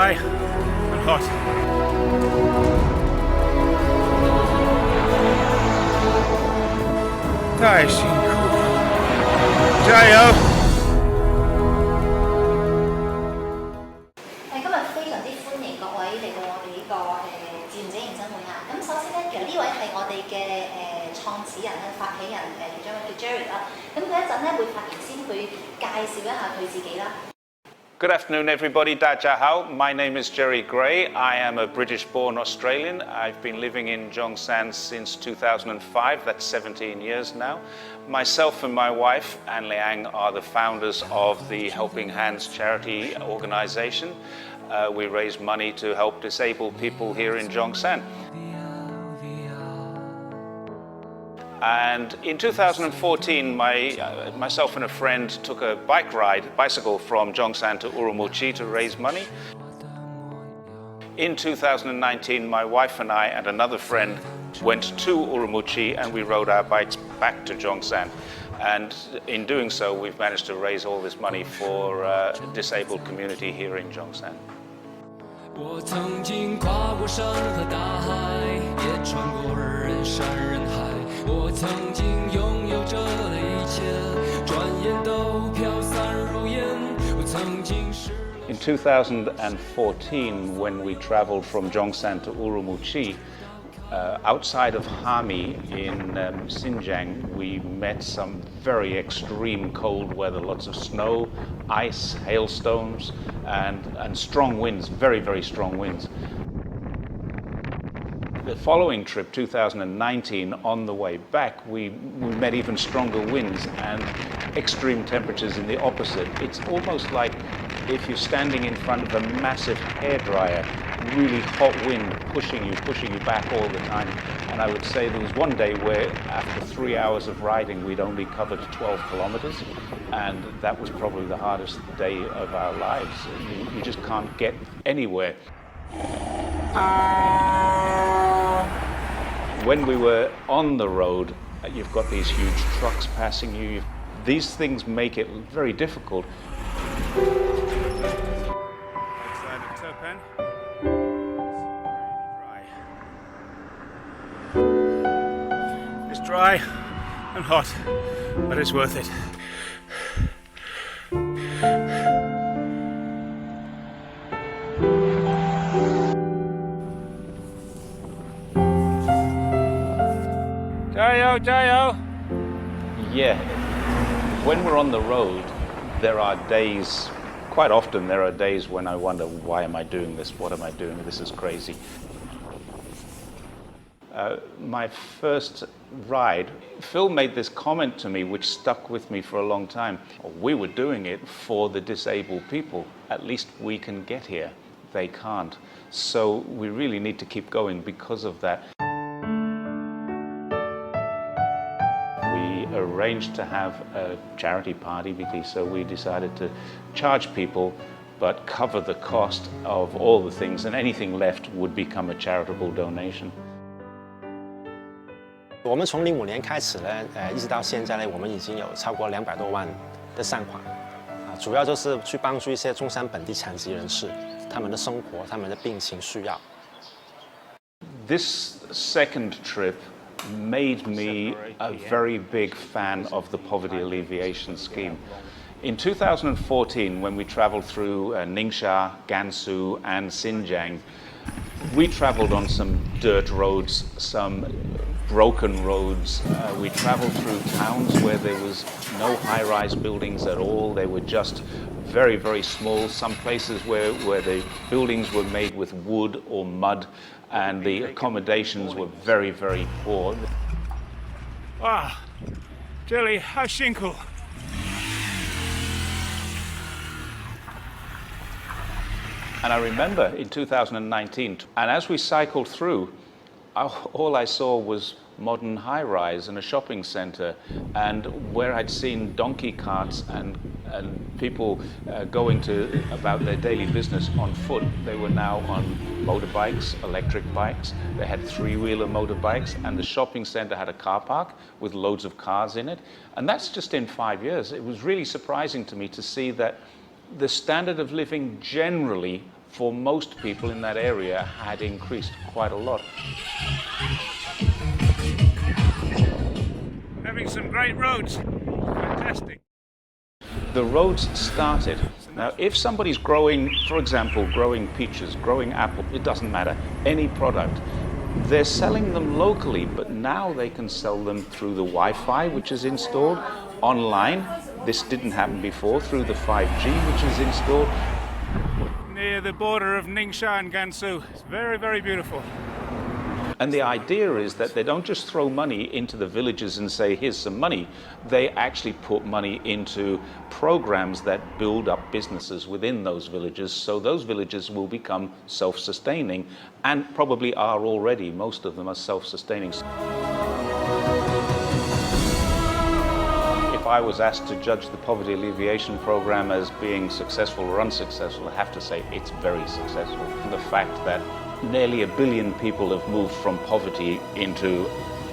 dry and hot. 太辛苦了，加油！今日非常之歡迎各位嚟到我哋呢個志願者迎新會啊！咁首先咧，其實呢位係我哋嘅創始人咧、發起人其中一位叫 Jerry 啦。咁佢一陣咧會發言先去介紹一下佢自己啦。Good afternoon, everybody. Da Jia Hao. My name is Jerry Gray. I am a British-born Australian. I've been living in Zhongshan since 2005. That's 17 years now. Myself and my wife, Anne Liang, are the founders of the Helping Hands charity organization. We raise money to help disabled people here in Zhongshan. And in 2014, myself and a friend took a bicycle from Zhongshan to Urumqi to raise money. In 2019, my wife and I and another friend went to Urumqi and we rode our bikes back to Zhongshan. And in doing so, we've managed to raise all this money for disabled community here in Zhongshan. 我曾经跨过山和大海，也穿过人山人海。我曾经拥有着的一切，转眼都飘散如烟。我曾经是。In 2014, when we traveled from Zhongshan to Urumqi, outside of Hami in Xinjiang, we met some very extreme cold weather, lots of snow, ice, hailstones, and strong winds, very, very strong winds. The following trip, 2019, on the way back, we met even stronger winds and extreme temperatures in the opposite. It's almost like if you're standing in front of a massive hairdryer, really hot wind pushing you back all the time. And I would say there was one day where after 3 hours of riding, we'd only covered 12 kilometers. And that was probably the hardest day of our lives. You just can't get anywhere. When we were on the road, you've got these huge trucks passing you. These things make it very difficult. It's dry and hot, but it's worth it. Yeah, when we're on the road, there are days, quite often there are days when I wonder, why am I doing this? What am I doing? This is crazy. My first ride, Phil made this comment to me which stuck with me for a long time. We were doing it for the disabled people. At least we can get here. They can't. So we really need to keep going because of that. We arranged to have a charity party, so we decided to charge people but cover the cost of all the things, and anything left would become a charitable donation. 我们从05年开始呢，一直到现在呢，我们已经有超过200多万的善款，主要就是去帮助一些中山本地残疾人士，他们的生活、他们的病情需要。This second trip made me a very big fan of the poverty alleviation scheme. In 2014, when we traveled through Ningxia, Gansu, and Xinjiang, we traveled on some dirt roads, some broken roads. We traveled through towns where there was no high-rise buildings at all. They were just very, very small. Some places where the buildings were made with wood or mud, and the accommodations were very, very poor. Wow, Jelly, how shingle. And I remember in 2019, and as we cycled through, all I saw was modern high-rise and a shopping centre, and where I'd seen donkey carts and people going about their daily business on foot, they were now on motorbikes, electric bikes. They had three-wheeler motorbikes, and the shopping centre had a car park with loads of cars in it. And that's just in 5 years. It was really surprising to me to see that the standard of living generally for most people in that area had increased quite a lot. Having some great roads. Fantastic. The roads started. Now, if somebody's growing, for example, growing peaches, growing apple, it doesn't matter, any product, they're selling them locally, but now they can sell them through the Wi-Fi, which is installed, online. This didn't happen before, through the 5G, which is installed. Near the border of Ningxia and Gansu. It's very, very beautiful. And the idea is that they don't just throw money into the villages and say, here's some money. They actually put money into programs that build up businesses within those villages, so those villages will become self-sustaining, and probably are already. Most of them are self-sustaining. If I was asked to judge the poverty alleviation program as being successful or unsuccessful, I have to say it's very successful. The fact that nearly 1 billion people have moved from poverty into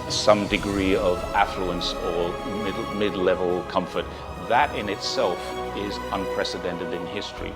some degree of affluence or mid-level comfort, that in itself is unprecedented in history.